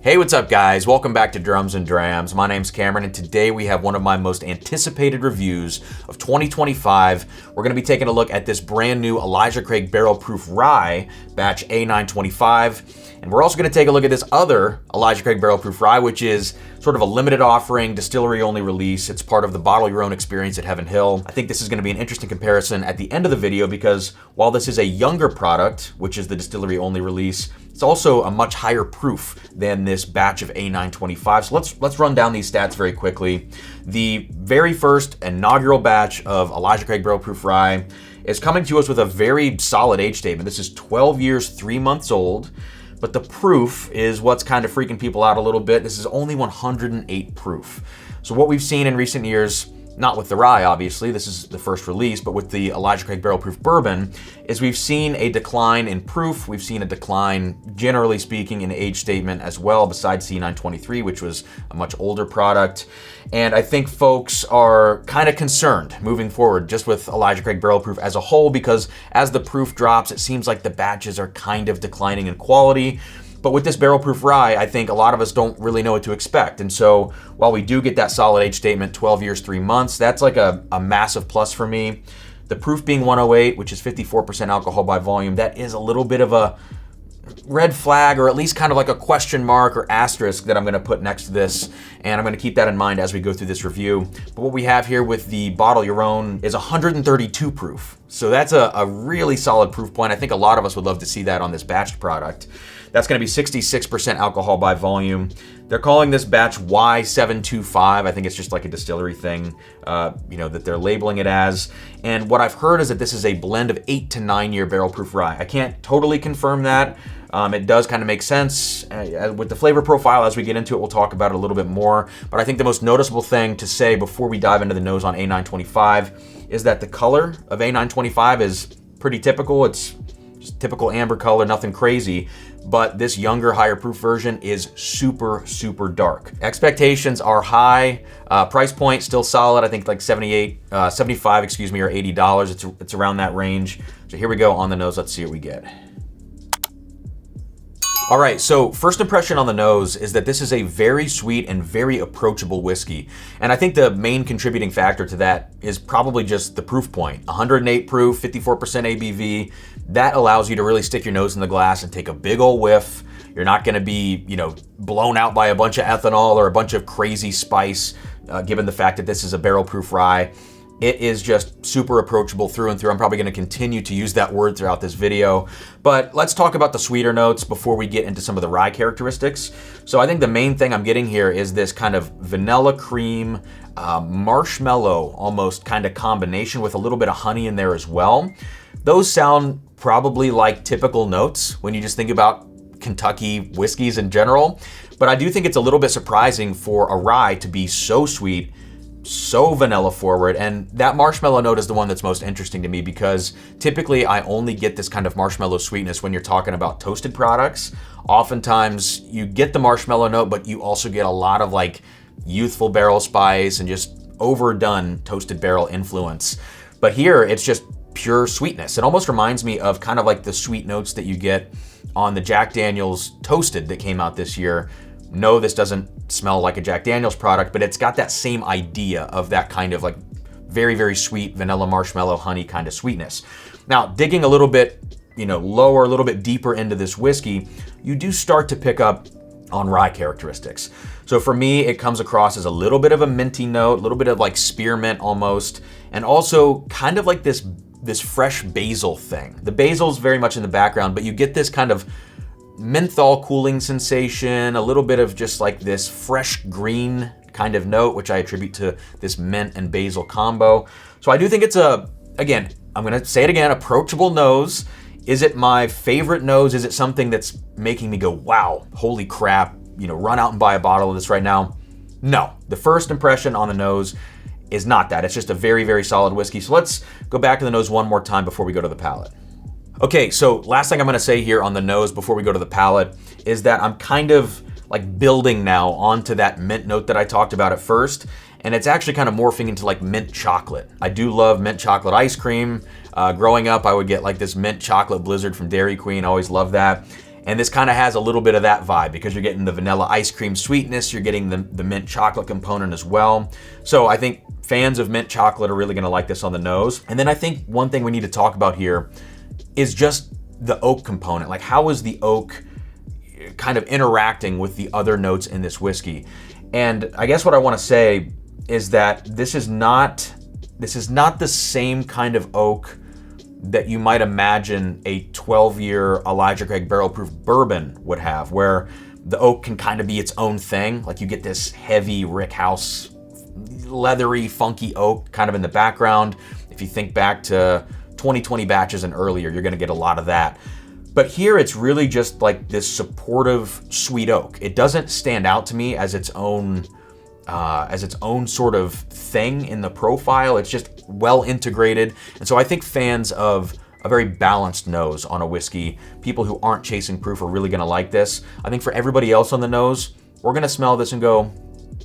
Hey, what's up guys? Welcome back to Drums and Drams. My name's Cameron and today we have one of my most anticipated reviews of 2025. We're gonna be taking a look at this brand new Elijah Craig Barrel Proof Rye, batch A925. And we're also gonna take a look at this other Elijah Craig Barrel Proof Rye, which is sort of a limited offering, distillery only release. It's part of the Bottle Your Own experience at Heaven Hill. I think this is gonna be an interesting comparison at the end of the video because while this is a younger product, which is the distillery only release, it's also a much higher proof than this batch of A925. So let's run down these stats very quickly. The very first inaugural batch of Elijah Craig Barrel Proof Rye is coming to us with a very solid age statement. This is 12 years, 3 months old, but the proof is what's kind of freaking people out a little bit. This is only 108 proof. So what we've seen in recent years, not with the rye, obviously, this is the first release, but with the Elijah Craig Barrel Proof Bourbon, is we've seen a decline in proof. We've seen a decline, generally speaking, in age statement as well, besides C923, which was a much older product. And I think folks are kind of concerned moving forward just with Elijah Craig Barrel Proof as a whole, because as the proof drops, it seems like the batches are kind of declining in quality. But with this barrel proof rye, I think a lot of us don't really know what to expect. And so while we do get that solid age statement, 12 years, 3 months, that's like a massive plus for me. The proof being 108, which is 54% alcohol by volume, that is a little bit of a red flag, or at least kind of like a question mark or asterisk that I'm gonna put next to this. And I'm gonna keep that in mind as we go through this review. But what we have here with the Bottle Your Own is 132 proof. So that's a really solid proof point. I think a lot of us would love to see that on this batched product. That's gonna be 66% alcohol by volume. They're calling this batch Y725. I think it's just like a distillery thing, that they're labeling it as. And what I've heard is that this is a blend of 8 to 9 year barrel proof rye. I can't totally confirm that. It does kind of make sense. With the flavor profile, as we get into it, we'll talk about it a little bit more. But I think the most noticeable thing to say before we dive into the nose on A925 is that the color of A925 is pretty typical. It's just typical amber color, nothing crazy. But this younger, higher proof version is super, super dark. Expectations are high. Price point still solid. I think like 75, or $80. It's around that range. So here we go on the nose. Let's see what we get. All right, so first impression on the nose is that this is a very sweet and very approachable whiskey. And I think the main contributing factor to that is probably just the proof point. 108 proof, 54% ABV. That allows you to really stick your nose in the glass and take a big old whiff. You're not gonna be, blown out by a bunch of ethanol or a bunch of crazy spice, given the fact that this is a barrel proof rye. It is just super approachable through and through. I'm probably gonna continue to use that word throughout this video. But let's talk about the sweeter notes before we get into some of the rye characteristics. So I think the main thing I'm getting here is this kind of vanilla cream, marshmallow almost kind of combination with a little bit of honey in there as well. Those sound probably like typical notes when you just think about Kentucky whiskeys in general. But I do think it's a little bit surprising for a rye to be so sweet, so vanilla forward, and that marshmallow note is the one that's most interesting to me because typically I only get this kind of marshmallow sweetness when you're talking about toasted products. Oftentimes you get the marshmallow note, but you also get a lot of like youthful barrel spice and just overdone toasted barrel influence. But here it's just pure sweetness. It almost reminds me of kind of like the sweet notes that you get on the Jack Daniel's Toasted that came out this year. No, this doesn't smell like a Jack Daniel's product, but it's got that same idea of that kind of like very, very sweet vanilla marshmallow honey kind of sweetness. Now, digging a little bit, lower, a little bit deeper into this whiskey, you do start to pick up on rye characteristics. So for me, it comes across as a little bit of a minty note, a little bit of like spearmint almost, and also kind of like this fresh basil thing. The basil's very much in the background, but you get this kind of menthol cooling sensation, a little bit of just like this fresh green kind of note, which I attribute to this mint and basil combo. So I do think it's again, I'm gonna say it again, approachable nose. Is it my favorite nose? Is it something that's making me go, wow, holy crap, run out and buy a bottle of this right now? No, the first impression on the nose is not that. It's just a very, very solid whiskey. So let's go back to the nose one more time before we go to the palate. Okay, so last thing I'm gonna say here on the nose before we go to the palate is that I'm kind of like building now onto that mint note that I talked about at first, and it's actually kind of morphing into like mint chocolate. I do love mint chocolate ice cream. Growing up, I would get like this mint chocolate blizzard from Dairy Queen, always loved that. And this kind of has a little bit of that vibe because you're getting the vanilla ice cream sweetness, you're getting the mint chocolate component as well. So I think fans of mint chocolate are really gonna like this on the nose. And then I think one thing we need to talk about here is just the oak component. Like, how is the oak kind of interacting with the other notes in this whiskey? And I guess what I wanna say is that this is not the same kind of oak that you might imagine a 12-year Elijah Craig barrel proof bourbon would have, where the oak can kind of be its own thing. Like, you get this heavy rickhouse, leathery, funky oak kind of in the background. If you think back to 2020 batches and earlier, you're gonna get a lot of that. But here it's really just like this supportive sweet oak. It doesn't stand out to me as its own sort of thing in the profile. It's just well integrated. And so I think fans of a very balanced nose on a whiskey, people who aren't chasing proof, are really gonna like this. I think for everybody else on the nose, we're gonna smell this and go,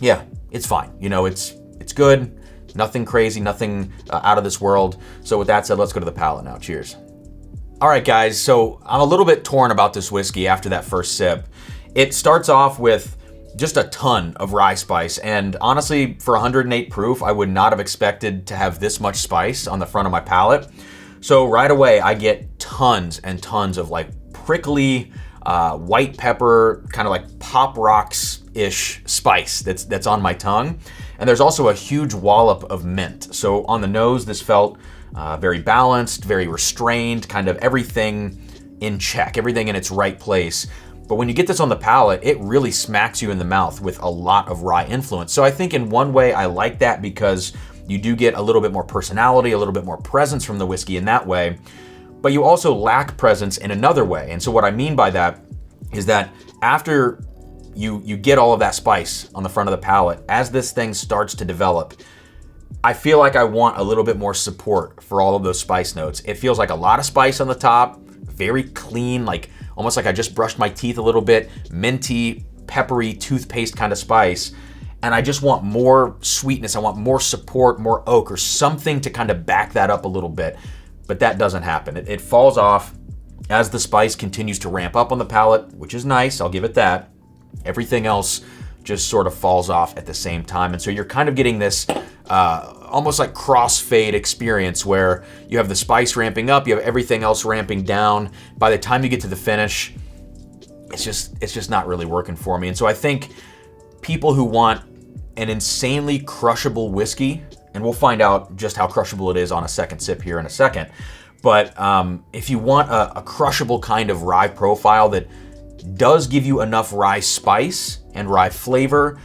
yeah, it's fine. You know, it's good, nothing crazy, nothing out of this world. So with that said, let's go to the palate now. Cheers. All right, guys, so I'm a little bit torn about this whiskey after that first sip. It starts off with just a ton of rye spice, and honestly, for 108 proof, I would not have expected to have this much spice on the front of my palate. So right away, I get tons and tons of like prickly white pepper, kind of like Pop Rocks-ish spice that's on my tongue. And there's also a huge wallop of mint. So on the nose, this felt very balanced, very restrained, kind of everything in check, everything in its right place. But when you get this on the palate, it really smacks you in the mouth with a lot of rye influence. So I think in one way I like that because you do get a little bit more personality, a little bit more presence from the whiskey in that way, but you also lack presence in another way. And so what I mean by that is that after you get all of that spice on the front of the palate, as this thing starts to develop, I feel like I want a little bit more support for all of those spice notes. It feels like a lot of spice on the top, very clean, like almost like I just brushed my teeth a little bit, minty, peppery, toothpaste kind of spice. And I just want more sweetness. I want more support, more oak, or something to kind of back that up a little bit. But that doesn't happen. It falls off as the spice continues to ramp up on the palate, which is nice, I'll give it that. Everything else just sort of falls off at the same time. And so you're kind of getting this almost like crossfade experience where you have the spice ramping up, you have everything else ramping down. By the time you get to the finish, it's just not really working for me. And so I think people who want an insanely crushable whiskey, and we'll find out just how crushable it is on a second sip here in a second, but if you want a crushable kind of rye profile that does give you enough rye spice and rye flavor,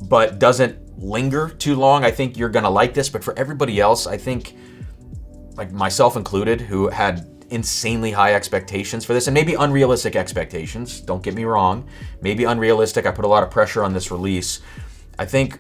but doesn't linger too long, I think you're gonna like this. But for everybody else, I think, like myself included, who had insanely high expectations for this, and maybe unrealistic expectations, don't get me wrong, maybe unrealistic, I put a lot of pressure on this release. I think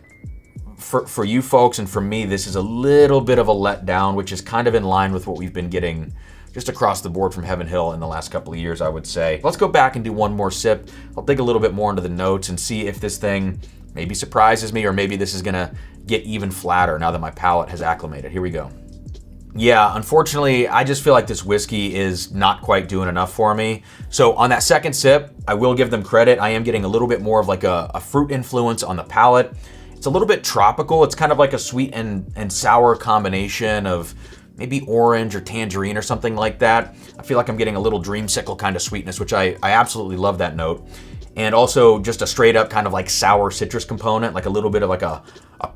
for you folks and for me, this is a little bit of a letdown, which is kind of in line with what we've been getting just across the board from Heaven Hill in the last couple of years, I would say. Let's go back and do one more sip. I'll dig a little bit more into the notes and see if this thing maybe surprises me, or maybe this is gonna get even flatter now that my palate has acclimated. Here we go. Yeah, unfortunately, I just feel like this whiskey is not quite doing enough for me. So on that second sip, I will give them credit. I am getting a little bit more of like a fruit influence on the palate. It's a little bit tropical. It's kind of like a sweet and sour combination of maybe orange or tangerine or something like that. I feel like I'm getting a little dreamsicle kind of sweetness, which I absolutely love that note. And also just a straight up kind of like sour citrus component, like a little bit of like a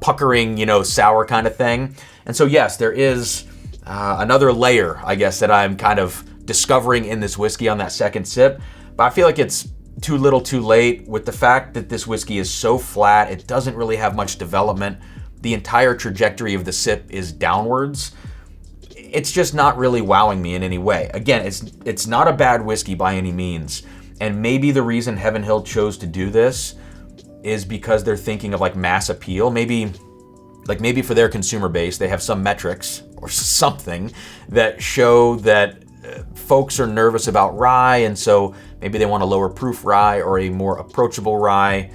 puckering, sour kind of thing. And so yes, there is another layer, I guess, that I'm kind of discovering in this whiskey on that second sip. But I feel like it's too little too late with the fact that this whiskey is so flat. It doesn't really have much development. The entire trajectory of the sip is downwards. It's just not really wowing me in any way. Again, it's not a bad whiskey by any means. And maybe the reason Heaven Hill chose to do this is because they're thinking of like mass appeal. Maybe for their consumer base, they have some metrics or something that show that folks are nervous about rye, and so maybe they want a lower proof rye or a more approachable rye.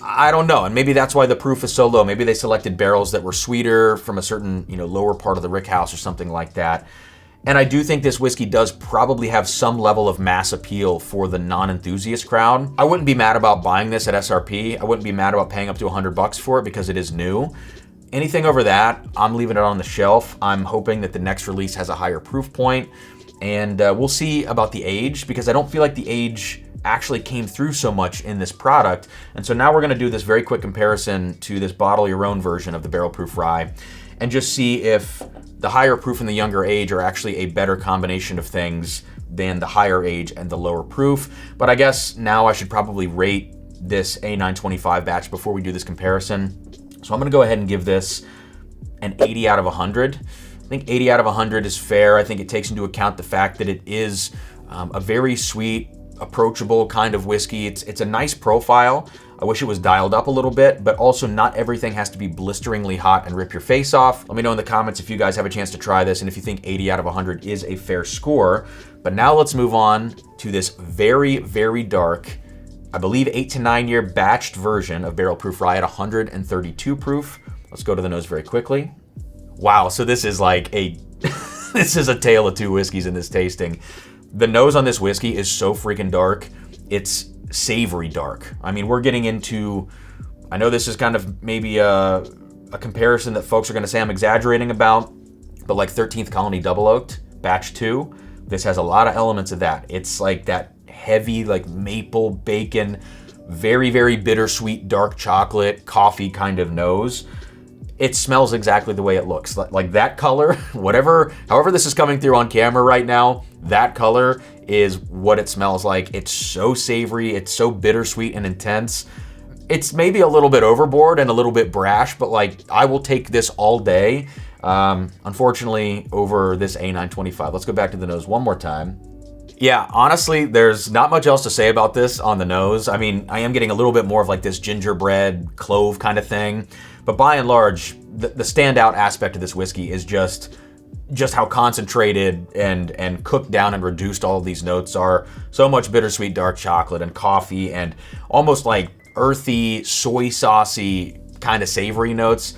I don't know, and maybe that's why the proof is so low. Maybe they selected barrels that were sweeter from a certain, lower part of the rickhouse or something like that. And I do think this whiskey does probably have some level of mass appeal for the non-enthusiast crowd. I wouldn't be mad about buying this at SRP. I wouldn't be mad about paying up to $100 for it because it is new. Anything over that, I'm leaving it on the shelf. I'm hoping that the next release has a higher proof point. And we'll see about the age, because I don't feel like the age actually came through so much in this product. And so now we're gonna do this very quick comparison to this bottle your own version of the barrel proof rye and just see if the higher proof and the younger age are actually a better combination of things than the higher age and the lower proof. But I guess now I should probably rate this A925 batch before we do this comparison. So I'm gonna go ahead and give this an 80 out of 100. I think 80 out of 100 is fair. I think it takes into account the fact that it is a very sweet, approachable kind of whiskey. It's a nice profile. I wish it was dialed up a little bit, but also not everything has to be blisteringly hot and rip your face off. Let me know in the comments if you guys have a chance to try this and if you think 80 out of 100 is a fair score. But now let's move on to this very, very dark, I believe 8 to 9 year batched version of barrel proof rye at 132 proof. Let's go to the nose very quickly. Wow, so this is like a, this is a tale of two whiskeys in this tasting. The nose on this whiskey is so freaking dark. It's savory dark. I mean, we're getting into, I know this is kind of maybe a comparison that folks are gonna say I'm exaggerating about, but like 13th Colony Double Oaked, batch 2, this has a lot of elements of that. It's like that heavy, like maple, bacon, very, very bittersweet, dark chocolate, coffee kind of nose. It smells exactly the way it looks. Like that color, however this is coming through on camera right now, that color is what it smells like. It's so savory, it's so bittersweet and intense. It's maybe a little bit overboard and a little bit brash, but like I will take this all day. Unfortunately, over this A925. Let's go back to the nose one more time. Yeah, honestly, there's not much else to say about this on the nose. I mean, I am getting a little bit more of like this gingerbread clove kind of thing, but by and large, the standout aspect of this whiskey is just how concentrated and cooked down and reduced all of these notes are. So much bittersweet dark chocolate and coffee and almost like earthy, soy saucy kind of savory notes.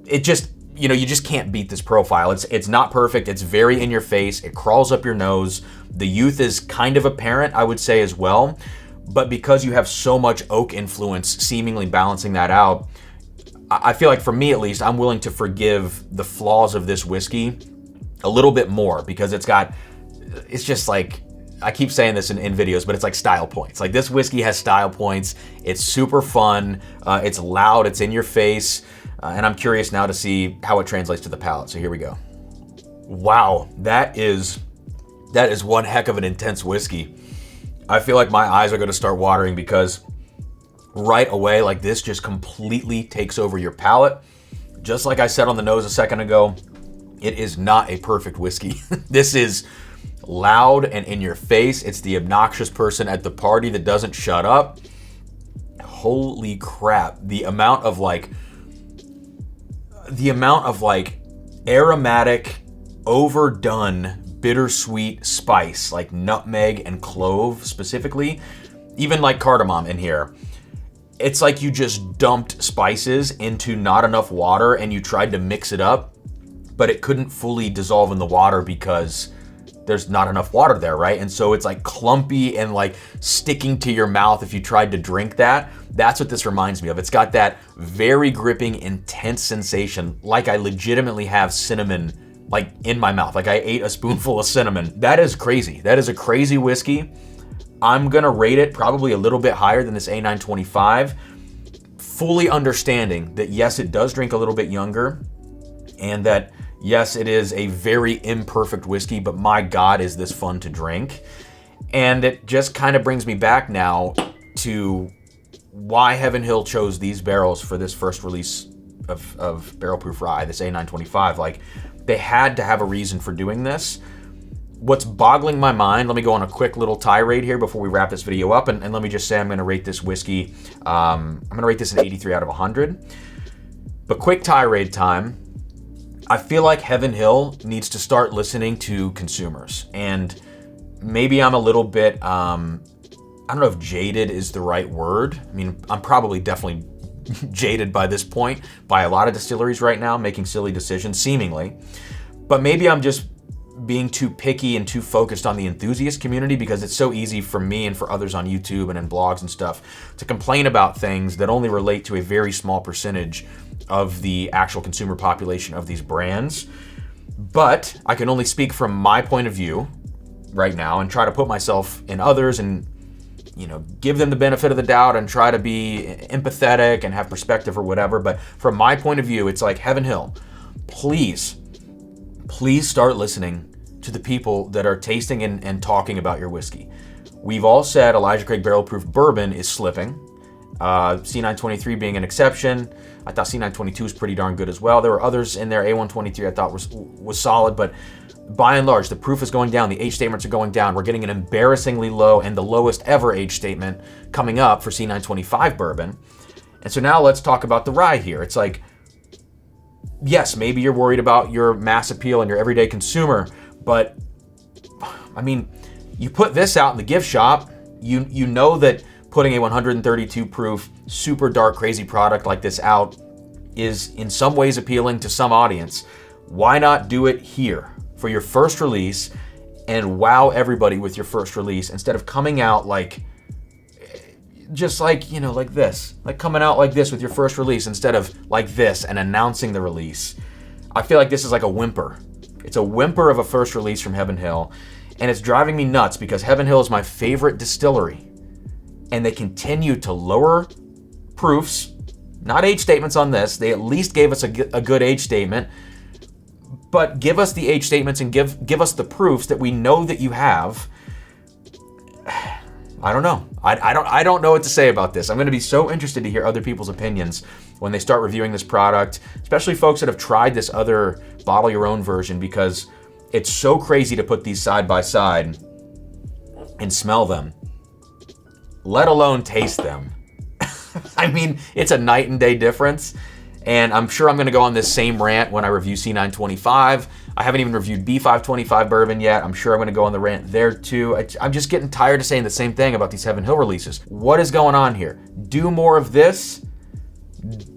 It just, you know, you just can't beat this profile. It's not perfect. It's very in your face. It crawls up your nose. The youth is kind of apparent, I would say, as well. But because you have so much oak influence seemingly balancing that out, I feel like for me at least, I'm willing to forgive the flaws of this whiskey a little bit more because it's just like, I keep saying this in videos, but it's like style points. Like this whiskey has style points. It's super fun. It's loud. It's in your face. And I'm curious now to see how it translates to the palate. So here we go. Wow, that is one heck of an intense whiskey. I feel like my eyes are gonna start watering because right away, like this just completely takes over your palate. Just like I said on the nose a second ago, it is not a perfect whiskey. This is loud and in your face. It's the obnoxious person at the party that doesn't shut up. Holy crap. The amount of aromatic, overdone, bittersweet spice, like nutmeg and clove specifically, even like cardamom in here. It's like you just dumped spices into not enough water and you tried to mix it up, but it couldn't fully dissolve in the water because there's not enough water there, right? And so it's like clumpy and like sticking to your mouth if you tried to drink that. That's what this reminds me of. It's got that very gripping, intense sensation, like I legitimately have cinnamon like in my mouth, like I ate a spoonful of cinnamon. That is crazy. That is a crazy whiskey. I'm gonna rate it probably a little bit higher than this A925, fully understanding that yes, it does drink a little bit younger, and that yes, it is a very imperfect whiskey, but my God, is this fun to drink. And it just kind of brings me back now to why Heaven Hill chose these barrels for this first release of barrel proof rye, this A925. Like, they had to have a reason for doing this. What's boggling my mind, let me go on a quick little tirade here before we wrap this video up, and let me just say I'm gonna rate this whiskey, I'm gonna rate this an 83 out of 100. But quick tirade time. I feel like Heaven Hill needs to start listening to consumers, and maybe I'm a little bit, I don't know if jaded is the right word. I mean, I'm probably definitely jaded by this point by a lot of distilleries right now making silly decisions, seemingly. But maybe I'm just being too picky and too focused on the enthusiast community, because it's so easy for me and for others on YouTube and in blogs and stuff to complain about things that only relate to a very small percentage of the actual consumer population of these brands. But I can only speak from my point of view right now and try to put myself in others and, you know, give them the benefit of the doubt and try to be empathetic and have perspective or whatever. But from my point of view, it's like, Heaven Hill, please start listening to the people that are tasting and talking about your whiskey. We've all said Elijah Craig Barrel Proof Bourbon is slipping. C923 being an exception. I thought C922 was pretty darn good as well. There were others in there. A123 I thought was solid, but by and large, the proof is going down. The age statements are going down. We're getting an embarrassingly low and the lowest ever age statement coming up for C925 bourbon. And so now let's talk about the rye here. It's like, yes, maybe you're worried about your mass appeal and your everyday consumer, but I mean, you put this out in the gift shop, you know that putting a 132 proof, super dark, crazy product like this out is in some ways appealing to some audience. Why not do it here for your first release and wow everybody with your first release, instead of coming out like, just like, you know, like this, like coming out like this with your first release instead of like this and announcing the release. I feel like this is like a whimper. It's a whimper of a first release from Heaven Hill, and it's driving me nuts because Heaven Hill is my favorite distillery, and they continue to lower proofs, not age statements on this. They at least gave us a good age statement, but give us the age statements and give us the proofs that we know that you have. I don't know. I don't know what to say about this. I'm going to be so interested to hear other people's opinions when they start reviewing this product, especially folks that have tried this other bottle your own version, because it's so crazy to put these side by side and smell them, let alone taste them. I mean, it's a night and day difference. And I'm sure I'm going to go on this same rant when I review C925. I haven't even reviewed B525 bourbon yet. I'm sure I'm going to go on the rant there too. I'm just getting tired of saying the same thing about these Heaven Hill releases. What is going on here? Do more of this.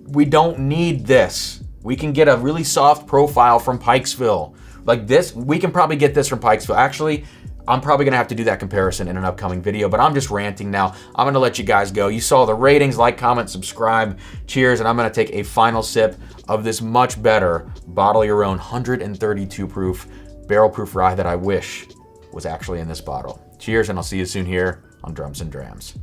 We don't need this. We can get a really soft profile from Pikesville. Like this, we can probably get this from Pikesville. Actually, I'm probably going to have to do that comparison in an upcoming video, but I'm just ranting now. I'm going to let you guys go. You saw the ratings, like, comment, subscribe. Cheers, and I'm going to take a final sip of this much better bottle your own 132 proof barrel proof rye that I wish was actually in this bottle. Cheers, and I'll see you soon here on Drums and Drams.